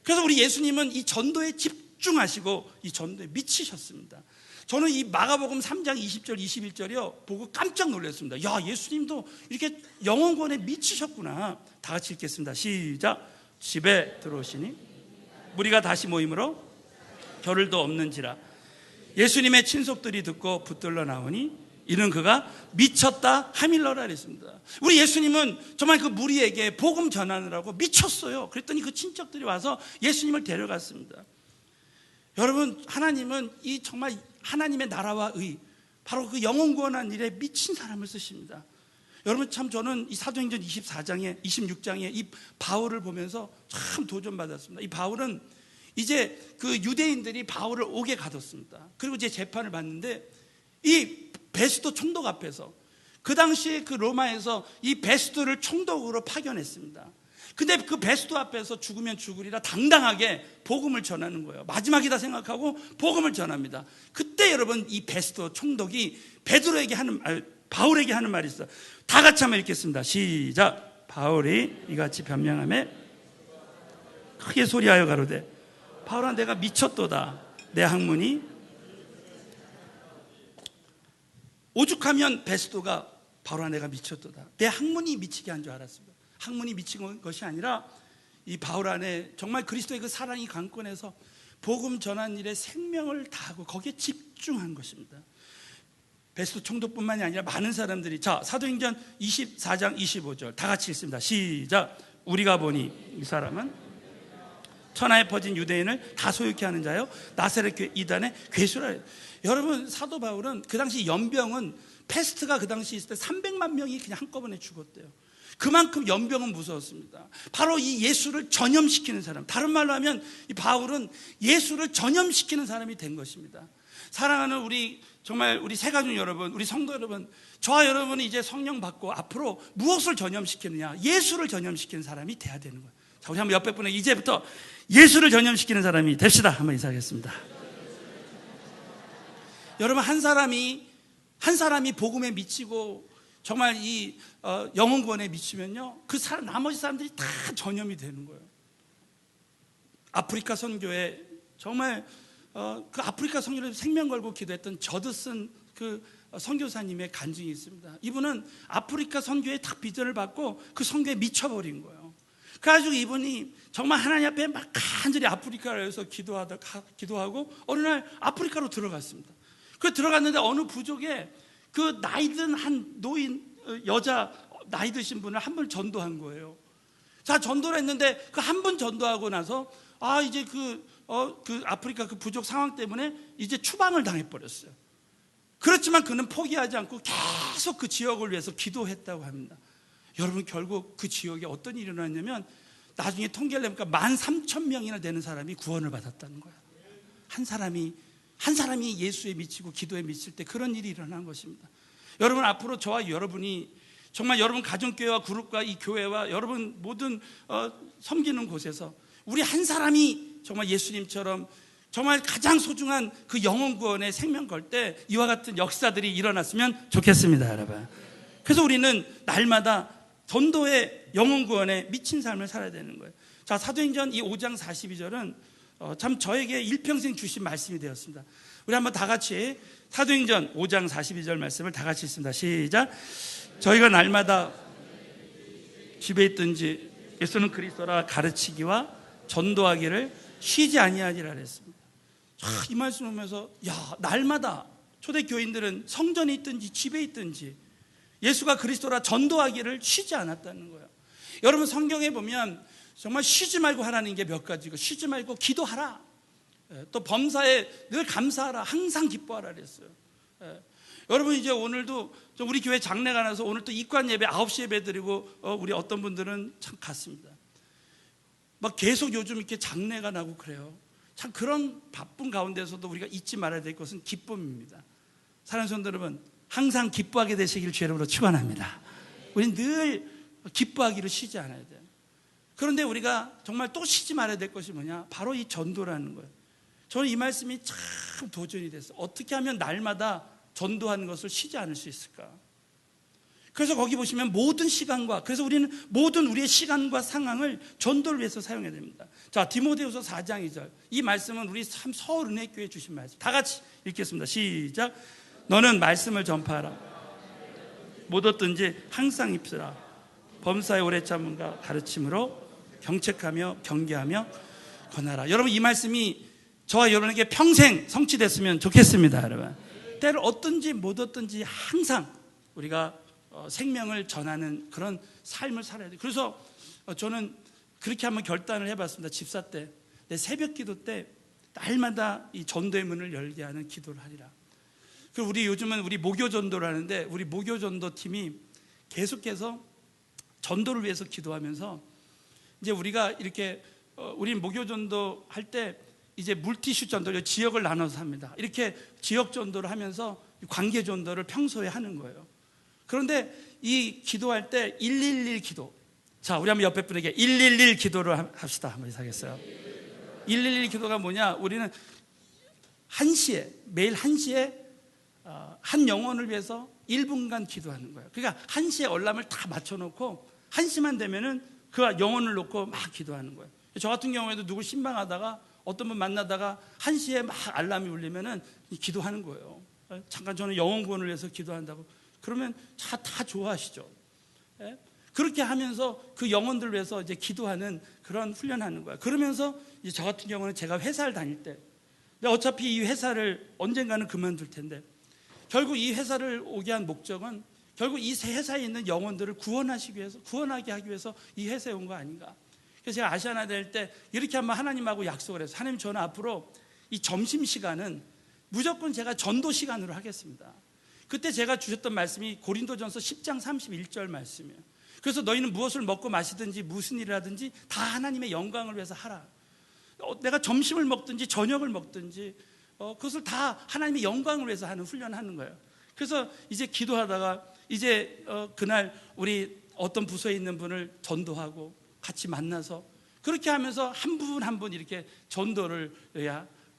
S1: 그래서 우리 예수님은 이 전도에 집중하시고 이 전도에 미치셨습니다. 저는 이 마가복음 3장 20절 21절이요 보고 깜짝 놀랐습니다. 야, 예수님도 이렇게 영혼구원에 미치셨구나. 다 같이 읽겠습니다. 시작. 집에 들어오시니 무리가 다시 모임으로 겨를도 없는지라 예수님의 친속들이 듣고 붙들러 나오니 이는 그가 미쳤다 하밀러라 그랬습니다. 우리 예수님은 정말 그 무리에게 복음 전하느라고 미쳤어요. 그랬더니 그 친척들이 와서 예수님을 데려갔습니다. 여러분, 하나님은 이 정말 하나님의 나라와 의, 바로 그 영혼 구원한 일에 미친 사람을 쓰십니다. 여러분, 참 저는 이 사도행전 24장에 26장에 이 바울을 보면서 참 도전받았습니다. 이 바울은 이제 그 유대인들이 바울을 옥에 가뒀습니다. 그리고 이제 재판을 받는데 이 베스도 총독 앞에서, 그 당시에 그 로마에서 이 베스도를 총독으로 파견했습니다. 근데 그 베스도 앞에서 죽으면 죽으리라 당당하게 복음을 전하는 거예요. 마지막이다 생각하고 복음을 전합니다. 그때 여러분, 이 베스도 총독이 베드로에게 하는 말, 바울에게 하는 말이 있어요. 다 같이 한번 읽겠습니다. 시작. 바울이 이같이 변명하며 크게 소리하여 가로되, 바울아, 내가 미쳤도다. 내 학문이, 오죽하면 베스도가 바울아, 내가 미쳤도다. 내 학문이 미치게 한 줄 알았습니다. 학문이 미친 것이 아니라 이 바울 안에 정말 그리스도의 그 사랑이 강권해서 복음 전한 일에 생명을 다하고 거기에 집중한 것입니다. 베스도 총독뿐만이 아니라 많은 사람들이, 자, 사도행전 24장 25절 다 같이 읽습니다. 시작. 우리가 보니 이 사람은 천하에 퍼진 유대인을 다 소유케 하는 자요 나사렛 교회 이단의 괴수라. 여러분, 사도 바울은 그 당시 연병은, 패스트가 그 당시 있을 때 300만 명이 그냥 한꺼번에 죽었대요. 그만큼 연병은 무서웠습니다. 바로 이 예수를 전염시키는 사람, 다른 말로 하면 이 바울은 예수를 전염시키는 사람이 된 것입니다. 사랑하는 우리, 정말 우리 새가족 여러분, 우리 성도 여러분, 저와 여러분이 이제 성령 받고 앞으로 무엇을 전염시키느냐? 예수를 전염시키는 사람이 돼야 되는 거예요. 자, 우리 한번 옆에 분에 이제부터 예수를 전염시키는 사람이 됩시다. 한번 인사하겠습니다. 여러분, 한 사람이 복음에 미치고 정말 이 영혼 구원에 미치면요, 그 사람, 나머지 사람들이 다 전염이 되는 거예요. 아프리카 선교에 정말 그 아프리카 선교를 생명 걸고 기도했던 저드슨 그 선교사님의 간증이 있습니다. 이분은 아프리카 선교에 딱 비전을 받고 그 선교에 미쳐버린 거예요. 그래가지고 이분이 정말 하나님 앞에 막 간절히 아프리카에서 기도하고 어느 날 아프리카로 들어갔습니다. 그 들어갔는데 어느 부족에 그 나이든 한 노인, 여자 나이 드신 분을 한 분 전도한 거예요. 자, 전도를 했는데 그 한 분 전도하고 나서 이제 그 아프리카 그 부족 상황 때문에 이제 추방을 당해버렸어요. 그렇지만 그는 포기하지 않고 계속 그 지역을 위해서 기도했다고 합니다. 여러분, 결국 그 지역에 어떤 일이 일어났냐면 나중에 통계를 내니까 13,000명이나 되는 사람이 구원을 받았다는 거예요. 한 사람이 예수에 미치고 기도에 미칠 때 그런 일이 일어난 것입니다. 여러분, 앞으로 저와 여러분이 정말 여러분 가정교회와 그룹과 이 교회와 여러분 모든 섬기는 곳에서 우리 한 사람이 정말 예수님처럼 정말 가장 소중한 그 영혼 구원에 생명 걸 때 이와 같은 역사들이 일어났으면 좋겠습니다, 여러분. 그래서 우리는 날마다 전도의 영혼 구원에 미친 삶을 살아야 되는 거예요. 자, 사도행전 이 5장 42절은 참 저에게 일평생 주신 말씀이 되었습니다. 우리 한번 다 같이 사도행전 5장 42절 말씀을 다 같이 읽습니다. 시작. 저희가 날마다 집에 있든지 예수는 그리스도라 가르치기와 전도하기를 쉬지 아니하리라 그랬습니다. 이 말씀 보면서 날마다 초대교인들은 성전에 있든지 집에 있든지 예수가 그리스도라 전도하기를 쉬지 않았다는 거예요. 여러분, 성경에 보면 정말 쉬지 말고 하라는 게 몇 가지고, 쉬지 말고 기도하라, 또 범사에 늘 감사하라, 항상 기뻐하라 그랬어요. 여러분, 이제 오늘도 우리 교회 장례가 나서 오늘 또 입관 예배 9시 예배 드리고 우리 어떤 분들은 참 갔습니다. 막 계속 요즘 이렇게 장례가 나고 그래요. 참 그런 바쁜 가운데서도 우리가 잊지 말아야 될 것은 기쁨입니다. 사랑하는 성도 여러분, 항상 기뻐하게 되시길 주 이름으로 축원합니다. 우리는 늘 기뻐하기를 쉬지 않아야 돼요. 그런데 우리가 정말 또 쉬지 말아야 될 것이 뭐냐? 바로 이 전도라는 거예요. 저는 이 말씀이 참 도전이 됐어요. 어떻게 하면 날마다 전도하는 것을 쉬지 않을 수 있을까? 그래서 거기 보시면 모든 시간과, 그래서 우리는 모든 우리의 시간과 상황을 전도를 위해서 사용해야 됩니다. 자, 디모데후서 4장 2절. 이 말씀은 우리 참 서울은혜교회 주신 말씀. 다 같이 읽겠습니다. 시작. 너는 말씀을 전파하라. 못 얻든지 항상 입으라. 범사의 오래 참음과 가르침으로 경책하며 경계하며 권하라. 여러분, 이 말씀이 저와 여러분에게 평생 성취됐으면 좋겠습니다, 여러분. 때를 얻든지 못 얻든지 항상 우리가 생명을 전하는 그런 삶을 살아야 돼요. 그래서 저는 그렇게 한번 결단을 해봤습니다. 집사 때 내 새벽 기도 때 날마다 이 전도의 문을 열게 하는 기도를 하리라. 그리고 우리 요즘은 우리 모교 전도를 하는데 우리 모교 전도 팀이 계속해서 전도를 위해서 기도하면서 이제 우리가 이렇게 우리 모교 전도 할 때 이제 물티슈 전도를 지역을 나눠서 합니다. 이렇게 지역 전도를 하면서 관계 전도를 평소에 하는 거예요. 그런데 이 기도할 때 111 기도. 자, 우리 한번 옆에 분에게 111 기도를 합시다. 한번 하겠어요. 111 기도가 뭐냐? 우리는 1시에 매일 1시에 한 영혼을 위해서 1분간 기도하는 거예요. 그러니까 1시에 얼람을 다 맞춰놓고 1시만 되면은 그 영혼을 놓고 막 기도하는 거예요. 저 같은 경우에도 누구 신방하다가 어떤 분 만나다가 1시에 막 알람이 울리면은 기도하는 거예요. 잠깐 저는 영혼 구원을 위해서 기도한다고. 그러면 다 좋아하시죠. 예? 그렇게 하면서 그 영혼들 위해서 이제 기도하는 그런 훈련하는 거야. 그러면서 이제 저 같은 경우는 제가 회사를 다닐 때, 근데 어차피 이 회사를 언젠가는 그만둘 텐데, 결국 이 회사를 오게 한 목적은 결국 이 회사에 있는 영혼들을 구원하기 위해서, 구원하게 하기 위해서 이 회사에 온 거 아닌가. 그래서 제가 아시아나 될 때 이렇게 한번 하나님하고 약속을 했어요. 하나님, 저는 앞으로 이 점심 시간은 무조건 제가 전도 시간으로 하겠습니다. 그때 제가 주셨던 말씀이 고린도전서 10장 31절 말씀이에요. 그래서 너희는 무엇을 먹고 마시든지 무슨 일을 하든지 다 하나님의 영광을 위해서 하라. 내가 점심을 먹든지 저녁을 먹든지 그것을 다 하나님의 영광을 위해서 하는 훈련하는 거예요. 그래서 이제 기도하다가 이제 그날 우리 어떤 부서에 있는 분을 전도하고 같이 만나서 그렇게 하면서 한 분 한 분 이렇게 전도를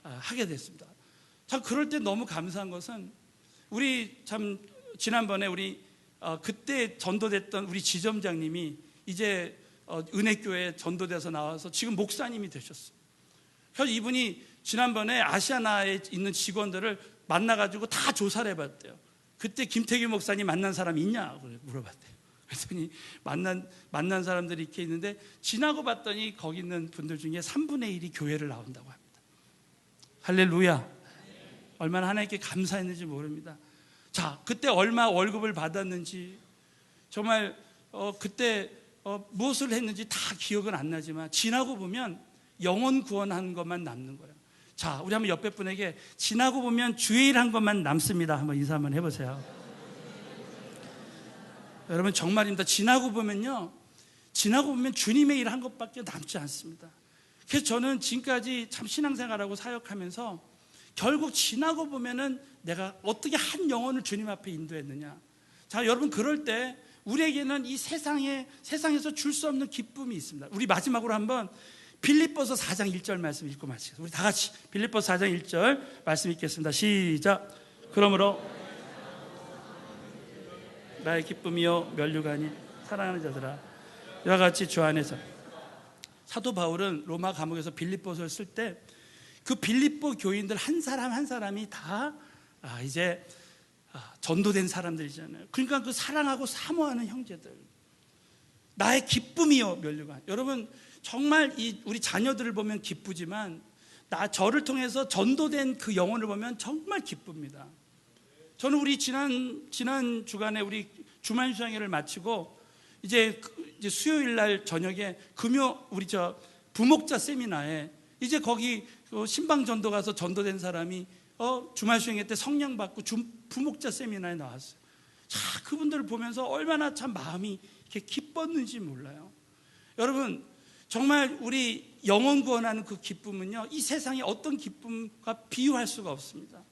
S1: 하게 됐습니다. 참 그럴 때 너무 감사한 것은 우리 참 지난번에 우리 그때 전도됐던 우리 지점장님이 이제 은혜교회에 전도돼서 나와서 지금 목사님이 되셨어요. 그래서 이분이 지난번에 아시아나에 있는 직원들을 만나가지고 다 조사를 해봤대요. 그때 김태규 목사님 만난 사람 있냐고 물어봤대요. 그랬더니 만난 사람들이 이렇게 있는데 지나고 봤더니 거기 있는 분들 중에 3분의 1이 교회를 나온다고 합니다. 할렐루야. 얼마나 하나님께 감사했는지 모릅니다. 자, 그때 얼마 월급을 받았는지 정말 그때 무엇을 했는지 다 기억은 안 나지만 지나고 보면 영혼 구원한 것만 남는 거예요. 자, 우리 한번 옆에 분에게 지나고 보면 주의 일 한 것만 남습니다. 한번 인사 한번 해보세요. 여러분 정말입니다. 지나고 보면요, 지나고 보면 주님의 일 한 것밖에 남지 않습니다. 그래서 저는 지금까지 참 신앙생활하고 사역하면서 결국 지나고 보면은 내가 어떻게 한 영혼을 주님 앞에 인도했느냐. 자, 여러분 그럴 때 우리에게는 이 세상에서 줄 수 없는 기쁨이 있습니다. 우리 마지막으로 한번 빌립보서 4장 1절 말씀 읽고 마치겠습니다. 우리 다 같이 빌립보서 4장 1절 말씀 읽겠습니다. 시작. 그러므로 나의 기쁨이요 면류관이 사랑하는 자들아, 이와 같이 주 안에서. 사도 바울은 로마 감옥에서 빌립보서를 쓸 때 그 빌립보 교인들 한 사람 한 사람이 다 이제 전도된 사람들이잖아요. 그러니까 그 사랑하고 사모하는 형제들, 나의 기쁨이요 면류관. 여러분 정말 우리 자녀들을 보면 기쁘지만 저를 통해서 전도된 그 영혼을 보면 정말 기쁩니다. 저는 우리 지난 주간에 우리 주말 수양회를 마치고 이제 수요일 날 저녁에 우리 부목자 세미나에 이제 거기 신방 전도 가서 전도된 사람이 주말 수양회 때 성령 받고 부목자 세미나에 나왔어요. 자, 그분들을 보면서 얼마나 참 마음이 이렇게 기뻤는지 몰라요. 여러분 정말 우리 영혼 구원하는 그 기쁨은요, 이 세상의 어떤 기쁨과 비유할 수가 없습니다.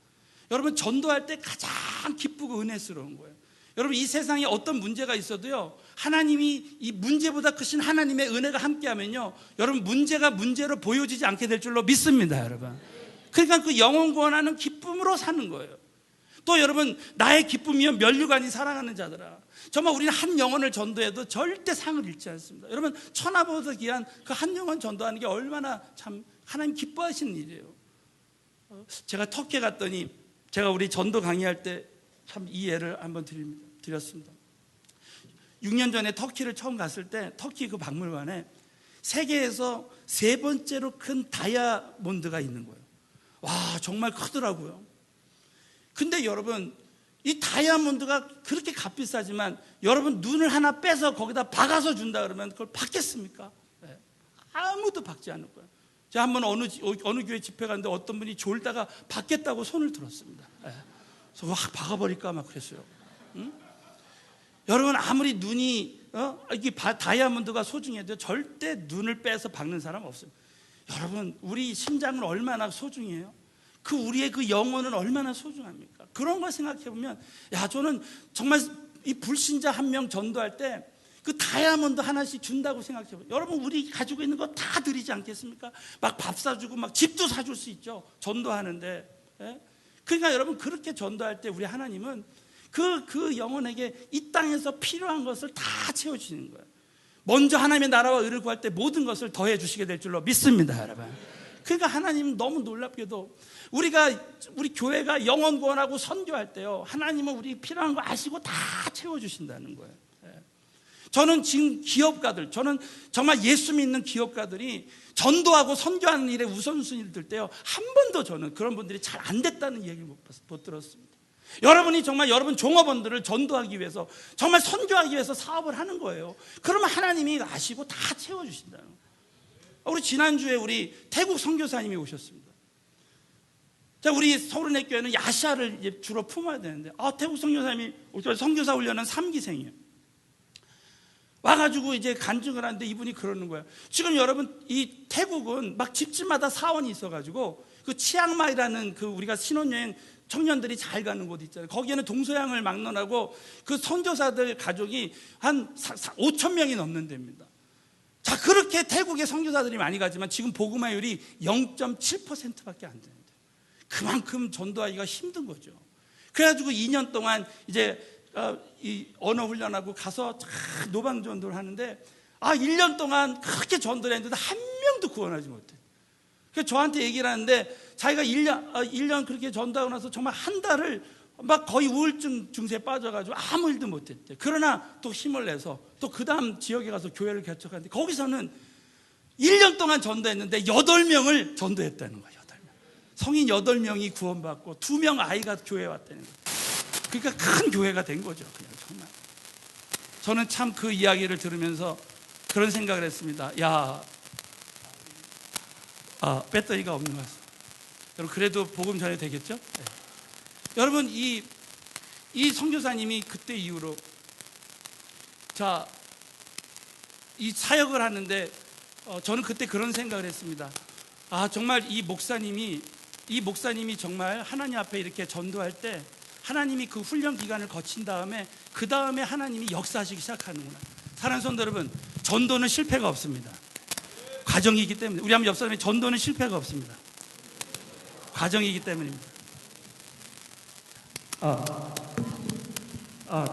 S1: 여러분 전도할 때 가장 기쁘고 은혜스러운 거예요. 여러분 이 세상에 어떤 문제가 있어도요, 하나님이 이 문제보다 크신 하나님의 은혜가 함께하면요, 여러분 문제가 문제로 보여지지 않게 될 줄로 믿습니다. 여러분 그러니까 그 영혼 구원하는 기쁨으로 사는 거예요. 또 여러분 나의 기쁨이요 면류관이 사랑하는 자들아, 정말 우리는 한 영혼을 전도해도 절대 상을 잃지 않습니다. 여러분 천하보다 귀한 그 한 영혼 전도하는 게 얼마나 참 하나님 기뻐하시는 일이에요. 제가 터키에 갔더니 제가 우리 전도 강의할 때 참 이 예를 한번 드렸습니다. 6년 전에 터키를 처음 갔을 때 터키 그 박물관에 세계에서 3번째로 큰 다이아몬드가 있는 거예요. 와, 정말 크더라고요. 근데 여러분, 이 다이아몬드가 그렇게 값비싸지만 여러분 눈을 하나 빼서 거기다 박아서 준다 그러면 그걸 받겠습니까? 네. 아무도 박지 않을 거예요. 제가 한번 어느 교회 집회 갔는데 어떤 분이 졸다가 받겠다고 손을 들었습니다. 네. 그래서 확 박아버릴까 막 그랬어요. 응? 여러분, 아무리 눈이 이게 다이아몬드가 소중해도 절대 눈을 빼서 박는 사람 없어요. 여러분, 우리 심장은 얼마나 소중해요? 우리의 그 영혼은 얼마나 소중합니까? 그런 걸 생각해 보면, 저는 정말 이 불신자 한 명 전도할 때 그 다이아몬드 하나씩 준다고 생각해 보면, 여러분, 우리 가지고 있는 거 다 드리지 않겠습니까? 막 밥 사주고 막 집도 사줄 수 있죠, 전도하는데. 예? 그러니까 여러분, 그렇게 전도할 때 우리 하나님은 그 영혼에게 이 땅에서 필요한 것을 다 채워주시는 거예요. 먼저 하나님의 나라와 의를 구할 때 모든 것을 더해 주시게 될 줄로 믿습니다, 여러분. 그러니까 하나님은 너무 놀랍게도 우리 교회가 영혼 구원하고 선교할 때요, 하나님은 우리 필요한 거 아시고 다 채워주신다는 거예요. 저는 지금 저는 정말 예수 믿는 기업가들이 전도하고 선교하는 일에 우선순위를 들 때요, 한 번도 저는 그런 분들이 잘 안 됐다는 얘기를 못 들었습니다. 여러분이 정말 여러분 종업원들을 전도하기 위해서, 정말 선교하기 위해서 사업을 하는 거예요. 그러면 하나님이 아시고 다 채워주신다는 거예요. 우리 지난주에 우리 태국 선교사님이 오셨습니다. 자, 우리 서울은혜 교회는 야시아를 주로 품어야 되는데, 태국 선교사님이, 선교사 훈련은 3기생이에요. 와가지고 이제 간증을 하는데 이분이 그러는 거예요. 지금 여러분, 이 태국은 막 집집마다 사원이 있어가지고 그 치앙마이라는 우리가 신혼여행 청년들이 잘 가는 곳 있잖아요. 거기에는 동서양을 막론하고 그 선교사들 가족이 한 5천 명이 넘는 데입니다. 자, 그렇게 태국의 선교사들이 많이 가지만 지금 복음화율이 0.7%밖에 안 되는데, 그만큼 전도하기가 힘든 거죠. 그래가지고 2년 동안 이제 이 언어 훈련하고 가서 노방 전도를 하는데, 1년 동안 그렇게 전도를 했는데 한 명도 구원하지 못해. 그래서 저한테 얘기를 하는데, 자기가 1년 그렇게 전도하고 나서 정말 한 달을 막 거의 우울증 증세에 빠져가지고 아무 일도 못했대. 그러나 또 힘을 내서 또 그 다음 지역에 가서 교회를 개척하는데, 거기서는 1년 동안 전도했는데 8명을 전도했다는 거예요. 8명. 성인 8명이 구원받고 2명 아이가 교회에 왔다는 거예요. 그러니까 큰 교회가 된 거죠. 그냥 정말. 저는 참 그 이야기를 들으면서 그런 생각을 했습니다. 배터리가 없는 것 같습니다. 여러분, 그래도 복음 전해 되겠죠? 네. 여러분, 이 선교사님이 그때 이후로 이 사역을 하는데, 저는 그때 그런 생각을 했습니다. 정말 이 목사님이 정말 하나님 앞에 이렇게 전도할 때 하나님이 그 훈련 기간을 거친 다음에 그 다음에 하나님이 역사하시기 시작하는구나. 사랑하는 성도 여러분, 전도는 실패가 없습니다. 과정이기 때문에. 우리 한번 옆 사람이, 전도는 실패가 없습니다. 과정이기 때문입니다.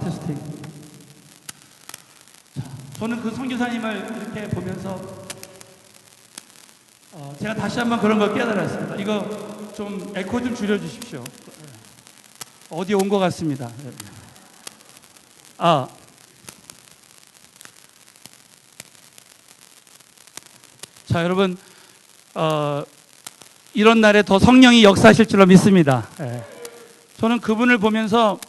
S1: 테스팅. 저는 그 선교사님을 이렇게 보면서 제가 다시 한번 그런 걸 깨달았습니다. 이거 좀 에코 좀 줄여주십시오. 어디 온 것 같습니다. 자, 여러분, 이런 날에 더 성령이 역사하실 줄로 믿습니다. 저는 그분을 보면서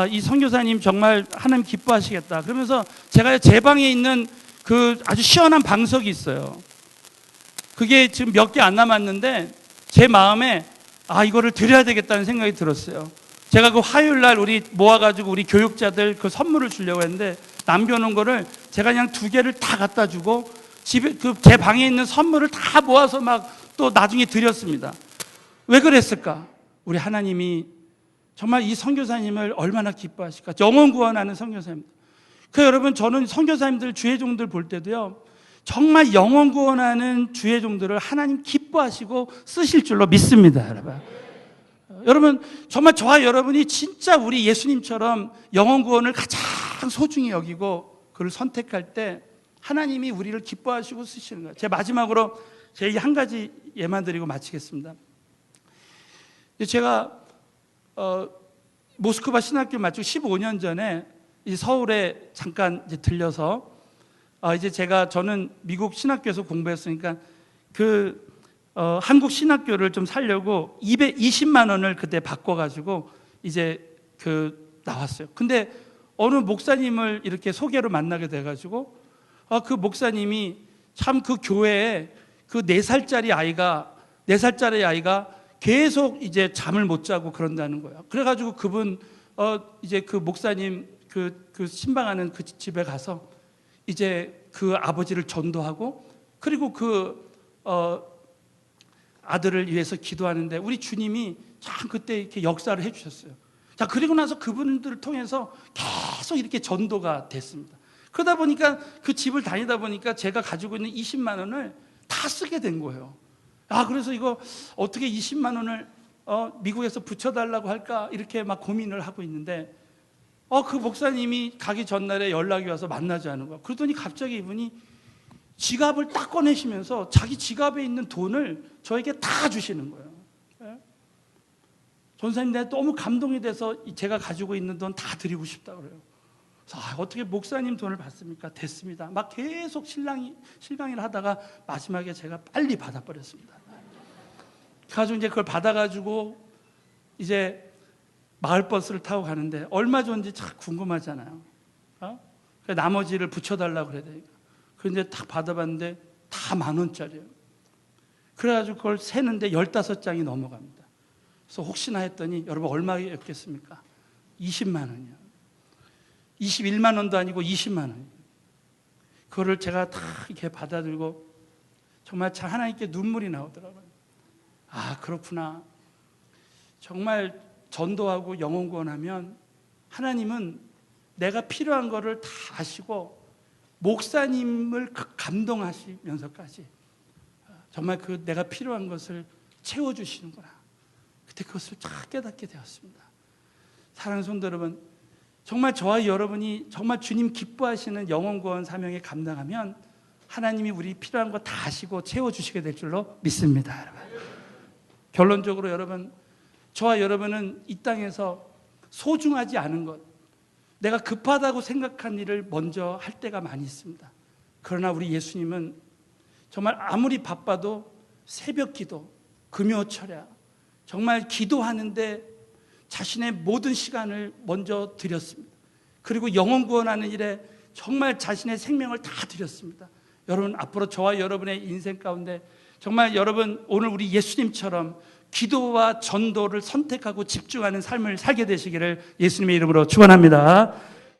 S1: 이 선교사님 정말 하나님 기뻐하시겠다. 그러면서 제가 제 방에 있는 그 아주 시원한 방석이 있어요. 그게 지금 몇 개 안 남았는데 제 마음에 이거를 드려야 되겠다는 생각이 들었어요. 제가 그 화요일 날 우리 모아가지고 우리 교육자들 그 선물을 주려고 했는데, 남겨놓은 거를 제가 그냥 2개를 다 갖다 주고 집에 제 방에 있는 선물을 다 모아서 막 또 나중에 드렸습니다. 왜 그랬을까? 우리 하나님이 정말 이 선교사님을 얼마나 기뻐하실까? 영혼 구원하는 선교사님들. 여러분, 저는 선교사님들, 주의 종들 볼 때도요, 정말 영혼 구원하는 주의 종들을 하나님 기뻐하시고 쓰실 줄로 믿습니다, 여러분. 여러분, 정말 저와 여러분이 진짜 우리 예수님처럼 영혼 구원을 가장 소중히 여기고 그를 선택할 때 하나님이 우리를 기뻐하시고 쓰시는 거예요. 제 마지막으로 제 얘기 한 가지 예만 드리고 마치겠습니다. 제가 모스크바 신학교 마치고 15년 전에 이 서울에 잠깐 이제 들려서 저는 미국 신학교에서 공부했으니까 한국 신학교를 좀 살려고 220만 원을 그때 바꿔가지고 이제 나왔어요. 근데 어느 목사님을 이렇게 소개로 만나게 돼가지고 그 목사님이 참 그 교회에 그 4살짜리 아이가 계속 이제 잠을 못 자고 그런다는 거예요. 그래가지고 그분 이제 그 목사님 그 신방하는 그 집에 가서 이제 그 아버지를 전도하고 그리고 아들을 위해서 기도하는데 우리 주님이 참 그때 이렇게 역사를 해주셨어요. 자, 그리고 나서 그분들을 통해서 계속 이렇게 전도가 됐습니다. 그러다 보니까 그 집을 다니다 보니까 제가 가지고 있는 20만 원을 다 쓰게 된 거예요. 그래서 이거 어떻게 20만 원을 미국에서 붙여달라고 할까 이렇게 막 고민을 하고 있는데 그 목사님이 가기 전날에 연락이 와서 만나자는 거예요. 그러더니 갑자기 이분이 지갑을 딱 꺼내시면서 자기 지갑에 있는 돈을 저에게 다 주시는 거예요. 전사님, 내가 너무 감동이 돼서 제가 가지고 있는 돈 다 드리고 싶다 그래요. 그래서 어떻게 목사님 돈을 받습니까? 됐습니다. 막 계속 실강이를 하다가 마지막에 제가 빨리 받아버렸습니다. 그래가지고 이제 그걸 받아가지고 이제 마을버스를 타고 가는데 얼마 줬는지 참 궁금하잖아요. 나머지를 붙여달라고 그래야 되니까. 그런데 딱 받아봤는데 다 10,000원짜리예요. 그래가지고 그걸 세는데 15장이 넘어갑니다. 그래서 혹시나 했더니 여러분 얼마였겠습니까? 20만 원이요. 21만 원도 아니고 20만 원이에요. 그거를 제가 다 이렇게 받아들고 정말 참 하나님께 눈물이 나오더라고요. 그렇구나. 정말 전도하고 영혼 구원하면 하나님은 내가 필요한 거를 다 아시고 목사님을 감동하시면서까지 정말 내가 필요한 것을 채워주시는구나. 그때 그것을 딱 깨닫게 되었습니다. 사랑하는 성도 여러분, 정말 저와 여러분이 정말 주님 기뻐하시는 영혼 구원 사명에 감당하면 하나님이 우리 필요한 거 다 아시고 채워주시게 될 줄로 믿습니다. 여러분. 결론적으로 여러분, 저와 여러분은 이 땅에서 소중하지 않은 것, 내가 급하다고 생각한 일을 먼저 할 때가 많이 있습니다. 그러나 우리 예수님은 정말 아무리 바빠도 새벽 기도, 금요 철야, 정말 기도하는데 자신의 모든 시간을 먼저 드렸습니다. 그리고 영혼 구원하는 일에 정말 자신의 생명을 다 드렸습니다. 여러분, 앞으로 저와 여러분의 인생 가운데 정말 여러분 오늘 우리 예수님처럼 기도와 전도를 선택하고 집중하는 삶을 살게 되시기를 예수님의 이름으로 축원합니다.